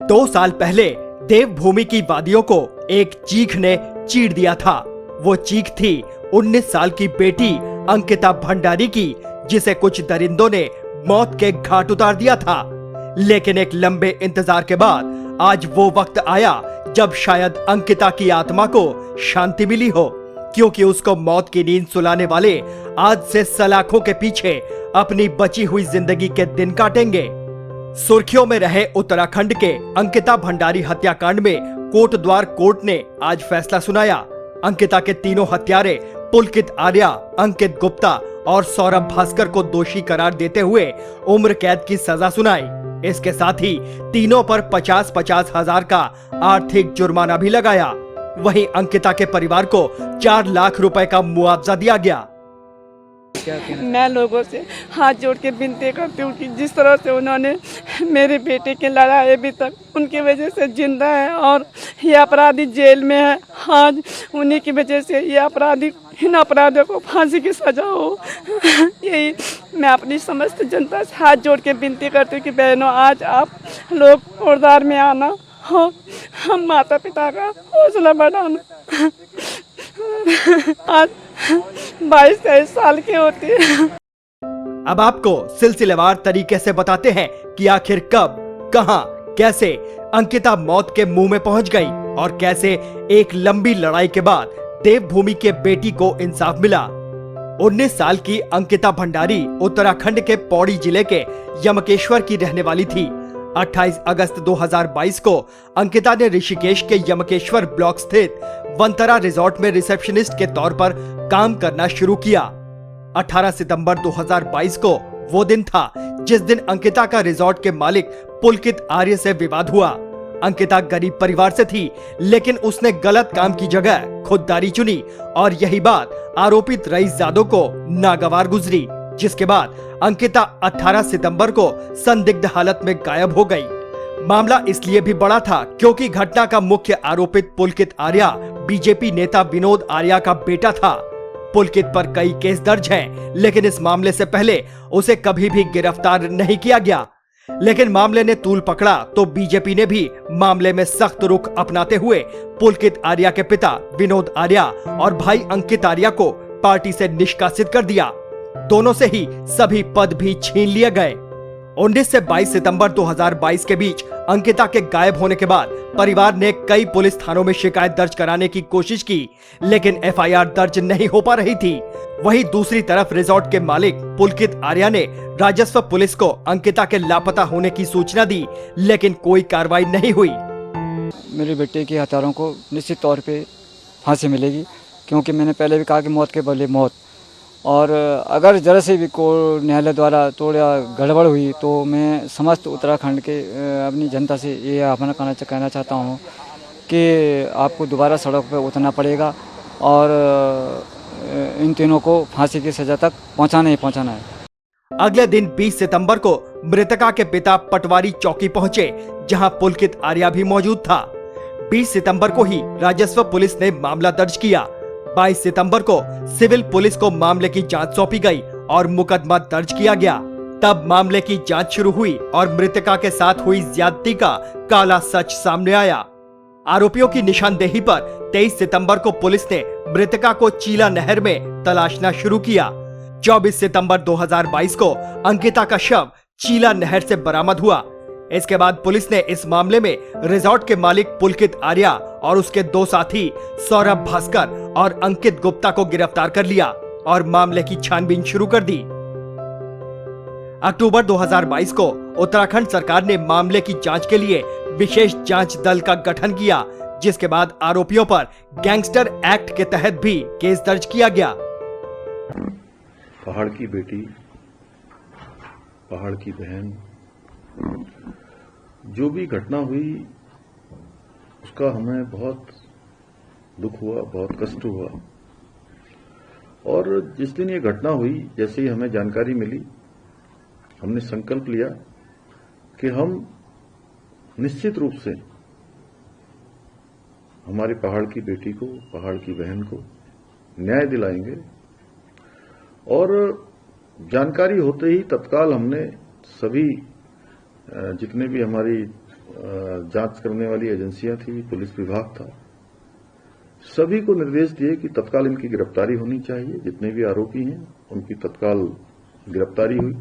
2 साल पहले देवभूमि की वादियों को एक चीख ने चीर दिया था। वो चीख थी 19 साल की बेटी अंकिता भंडारी की, जिसे कुछ दरिंदों ने मौत के घाट उतार दिया था। लेकिन एक लंबे इंतजार के बाद आज वो वक्त आया जब शायद अंकिता की आत्मा को शांति मिली हो, क्योंकि उसको मौत की नींद सुलाने वाले आज से सलाखों के पीछे अपनी बची हुई जिंदगी के दिन काटेंगे। सुर्खियों में रहे उत्तराखंड के अंकिता भंडारी हत्याकांड में कोटद्वार कोर्ट ने आज फैसला सुनाया। अंकिता के तीनों हत्यारे पुलकित आर्या, अंकित गुप्ता और सौरभ भास्कर को दोषी करार देते हुए उम्र कैद की सजा सुनाई। इसके साथ ही तीनों पर 50-50 हजार का आर्थिक जुर्माना भी लगाया। वहीं अंकिता के परिवार को 4 लाख रुपए का मुआवजा दिया गया। मैं लोगों से हाथ जोड़ के विनती करती हूँ कि जिस तरह से उन्होंने मेरे बेटे के लड़ाई अभी तक उनकी वजह से जिंदा है और ये अपराधी जेल में है, आज उन्हीं की वजह से ये अपराधी इन अपराधियों को फांसी की सजा हो। यही मैं अपनी समस्त जनता से हाथ जोड़ के विनती करती हूँ कि बहनों, आज आप लोग कोटद्वार में आना हो, हम माता पिता का हौसला बढ़ाना। आज 22-23 साल की होती है। अब आपको सिलसिलेवार तरीके से बताते हैं कि आखिर कब, कहां, कैसे अंकिता मौत के मुंह में पहुंच गई और कैसे एक लंबी लड़ाई के बाद देवभूमि के बेटी को इंसाफ मिला। 19 साल की अंकिता भंडारी उत्तराखंड के पौड़ी जिले के यमकेश्वर की रहने वाली थी। 28 अगस्त 2022 को अंकिता ने ऋषिकेश के यमकेश्वर ब्लॉक स्थित वंतरा रिजॉर्ट में रिसेप्शनिस्ट के तौर पर काम करना शुरू किया। 18 सितंबर 2022 को वो दिन था जिस दिन अंकिता का रिजॉर्ट के मालिक पुलकित आर्य से विवाद हुआ। अंकिता गरीब परिवार से थी, लेकिन उसने गलत काम की जगह खुददारी चुनी और यही बात आरोपित रईसजादों को नागवार गुजरी, जिसके बाद अंकिता 18 सितंबर को संदिग्ध हालत में गायब हो गई। मामला इसलिए भी बड़ा था क्योंकि घटना का मुख्य आरोपित पुलकित आर्या बीजेपी नेता विनोद आर्या का बेटा था। पुलकित पर कई केस दर्ज हैं, लेकिन इस मामले से पहले उसे कभी भी गिरफ्तार नहीं किया गया। लेकिन मामले ने तूल पकड़ा तो बीजेपी ने भी मामले में सख्त रुख अपनाते हुए पुलकित आर्या के पिता विनोद आर्या और भाई अंकित आर्या को पार्टी से निष्कासित कर दिया। दोनों से ही सभी पद भी छीन लिए गए। 19 से 22 सितंबर 2022 के बीच अंकिता के गायब होने के बाद परिवार ने कई पुलिस थानों में शिकायत दर्ज कराने की कोशिश की, लेकिन एफआईआर दर्ज नहीं हो पा रही थी। वहीं दूसरी तरफ रिजॉर्ट के मालिक पुलकित आर्या ने राजस्व पुलिस को अंकिता के लापता होने की सूचना दी, लेकिन कोई कार्रवाई नहीं हुई। मेरे बेटे के हत्यारों को निश्चित तौर पे फांसी मिलेगी, क्योंकि मैंने पहले भी कहा कि मौत के बदले मौत, और अगर जरा से भी को न्यायालय द्वारा थोड़ा गड़बड़ हुई तो मैं समस्त उत्तराखंड के अपनी जनता से ये आह्वान कहना चाहता हूँ कि आपको दोबारा सड़क पर उतरना पड़ेगा और इन तीनों को फांसी की सजा तक पहुँचाना ही पहुँचाना है। अगले दिन 20 सितंबर को मृतका के पिता पटवारी चौकी पहुंचे, जहां पुलकित आर्या भी मौजूद था। 20 सितंबर को ही राजस्व पुलिस ने मामला दर्ज किया। 22 सितंबर को सिविल पुलिस को मामले की जांच सौंपी गई और मुकदमा दर्ज किया गया। तब मामले की जांच शुरू हुई और मृतका के साथ हुई ज्यादती का काला सच सामने आया। आरोपियों की निशानदेही पर 23 सितंबर को पुलिस ने मृतका को चीला नहर में तलाशना शुरू किया। 24 सितंबर 2022 को अंकिता का शव चीला नहर से बरामद हुआ। इसके बाद पुलिस ने इस मामले में रिजॉर्ट के मालिक पुलकित आर्या और उसके 2 साथी सौरभ भास्कर और अंकित गुप्ता को गिरफ्तार कर लिया और मामले की छानबीन शुरू कर दी। अक्टूबर 2022 को उत्तराखंड सरकार ने मामले की जांच के लिए विशेष जांच दल का गठन किया, जिसके बाद आरोपियों पर गैंगस्टर एक्ट के तहत भी केस दर्ज किया गया। पहाड़ की बेटी, पहाड़ की बहन, जो भी घटना हुई उसका हमें बहुत दुख हुआ, बहुत कष्ट हुआ। और जिस दिन ये घटना हुई, जैसे ही हमें जानकारी मिली, हमने संकल्प लिया कि हम निश्चित रूप से हमारी पहाड़ की बेटी को, पहाड़ की बहन को न्याय दिलाएंगे। और जानकारी होते ही तत्काल हमने सभी जितने भी हमारी जांच करने वाली एजेंसियां थी, पुलिस विभाग था, सभी को निर्देश दिए कि तत्काल इनकी गिरफ्तारी होनी चाहिए। जितने भी आरोपी हैं उनकी तत्काल गिरफ्तारी हुई।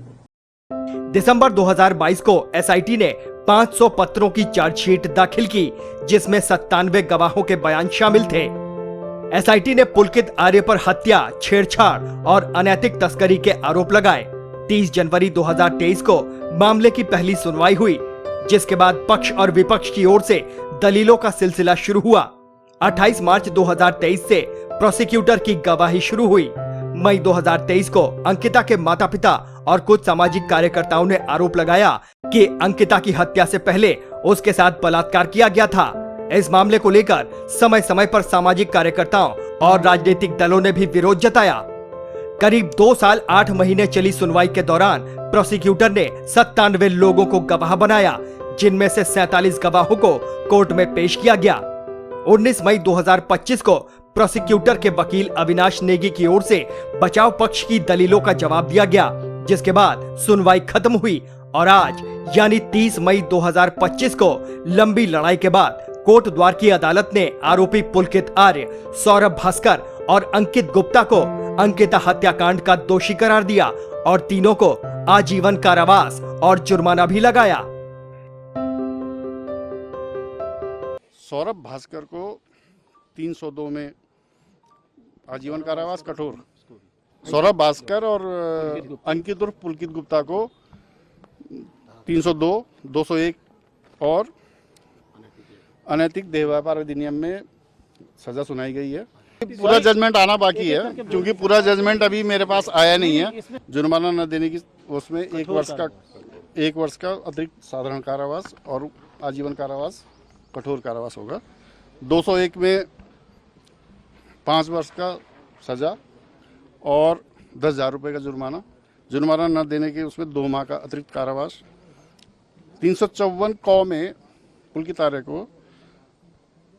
दिसंबर 2022 को एसआईटी ने 500 पत्रों की चार्जशीट दाखिल की, जिसमें 97 गवाहों के बयान शामिल थे। एसआईटी ने पुलकित आर्य पर हत्या, छेड़छाड़ और अनैतिक तस्करी के आरोप लगाए। 30 जनवरी 2023 को मामले की पहली सुनवाई हुई, जिसके बाद पक्ष और विपक्ष की ओर से दलीलों का सिलसिला शुरू हुआ। 28 मार्च 2023 से प्रोसिक्यूटर की गवाही शुरू हुई। मई 2023 को अंकिता के माता-पिता और कुछ सामाजिक कार्यकर्ताओं ने आरोप लगाया कि अंकिता की हत्या से पहले उसके साथ बलात्कार किया गया था। इस मामले को लेकर समय समय पर सामाजिक कार्यकर्ताओं और राजनीतिक दलों ने भी विरोध जताया। करीब 2 साल 8 महीने चली सुनवाई के दौरान प्रोसिक्यूटर ने 97 लोगों को गवाह बनाया, जिनमें से 47 गवाहों को कोर्ट में पेश किया गया। 19 मई 2025 को प्रोसिक्यूटर के वकील अविनाश नेगी की ओर से बचाव पक्ष की दलीलों का जवाब दिया गया, जिसके बाद सुनवाई खत्म हुई और आज यानी 30 मई 2025 को लंबी लड़ाई के बाद कोट द्वार की अदालत ने आरोपी पुलकित आर्य, सौरभ भास्कर और अंकित गुप्ता को अंकिता हत्याकांड का दोषी करार दिया और तीनों को आजीवन कारावास और जुर्माना भी लगाया। सौरभ भास्कर को 302 में आजीवन कारावास कठोर, सौरभ भास्कर और अंकित उर्फ पुलकित गुप्ता को 302, 201 और अनैतिक देह व्यापार अधिनियम में सजा सुनाई गई है। पूरा जजमेंट आना बाकी है, क्योंकि पूरा जजमेंट अभी मेरे पास आया नहीं है। जुर्माना न देने की उसमें 1 वर्ष का अतिरिक्त साधारण कारावास और आजीवन कारावास कठोर कारावास होगा। 201 में 5 वर्ष का सजा और 10,000 रुपये का जुर्माना न देने के उसमें 2 माह का अतिरिक्त कारावास। 354 कौ में पुलकित आर्य को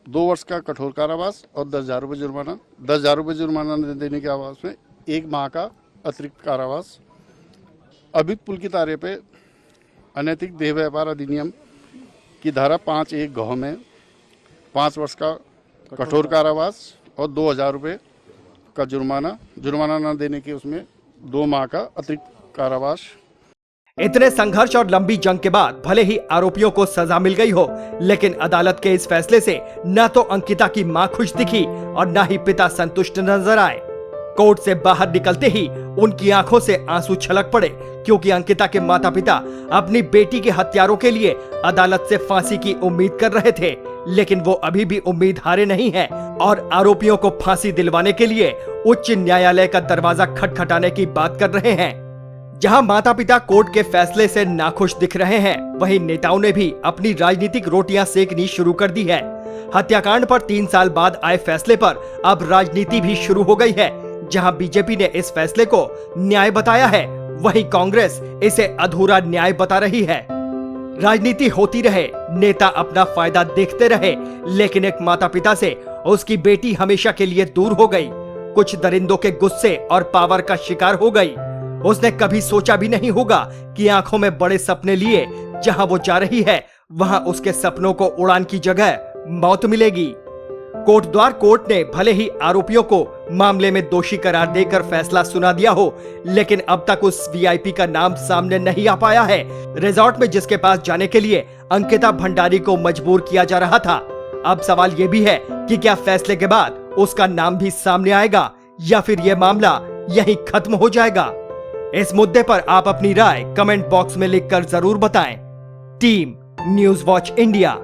2 वर्ष का कठोर कारावास और 10,000 रुपये जुर्माना। 10,000 रुपये जुर्माना न देने के आवास में 1 माह का अतिरिक्त कारावास। अभियुक्त पुलकित आर्य पे अनैतिक देह व्यापार अधिनियम की धारा 5(1) घ में 5 वर्ष का कठोर कारावास और 2,000 रुपये का जुर्माना न देने के उसमें 2 माह का अतिरिक्त कारावास। इतने संघर्ष और लंबी जंग के बाद भले ही आरोपियों को सजा मिल गई हो, लेकिन अदालत के इस फैसले से न तो अंकिता की मां खुश दिखी और न ही पिता संतुष्ट नजर आए। कोर्ट से बाहर निकलते ही उनकी आंखों से आंसू छलक पड़े, क्योंकि अंकिता के माता पिता अपनी बेटी के हत्यारों के लिए अदालत से फांसी की उम्मीद कर रहे थे, लेकिन वो अभी भी उम्मीद हारे नहीं हैं और आरोपियों को फांसी दिलवाने के लिए उच्च न्यायालय का दरवाजा खटखटाने की बात कर रहे हैं। जहां माता पिता कोर्ट के फैसले से नाखुश दिख रहे हैं, वहीं नेताओं ने भी अपनी राजनीतिक रोटियां सेकनी शुरू कर दी है। हत्याकांड पर 3 साल बाद आए फैसले पर अब राजनीति भी शुरू हो गई है। जहां बीजेपी ने इस फैसले को न्याय बताया है, वहीं कांग्रेस इसे अधूरा न्याय बता रही है। राजनीति होती रहे, नेता अपना फायदा देखते रहे, लेकिन एक माता पिता से उसकी बेटी हमेशा के लिए दूर हो गई। कुछ दरिंदों के गुस्से और पावर का शिकार हो गई। उसने कभी सोचा भी नहीं होगा कि आंखों में बड़े सपने लिए जहां वो जा रही है, वहां उसके सपनों को उड़ान की जगह मौत मिलेगी। कोटद्वार कोर्ट ने भले ही आरोपियों को मामले में दोषी करार देकर फैसला सुना दिया हो, लेकिन अब तक उस वीआईपी का नाम सामने नहीं आ पाया है, रिजॉर्ट में जिसके पास जाने के लिए अंकिता भंडारी को मजबूर किया जा रहा था। अब सवाल ये भी है कि क्या फैसले के बाद उसका नाम भी सामने आएगा या फिर यह मामला यहीं खत्म हो जाएगा। इस मुद्दे पर आप अपनी राय कमेंट बॉक्स में लिखकर जरूर बताएं। Team news watch India.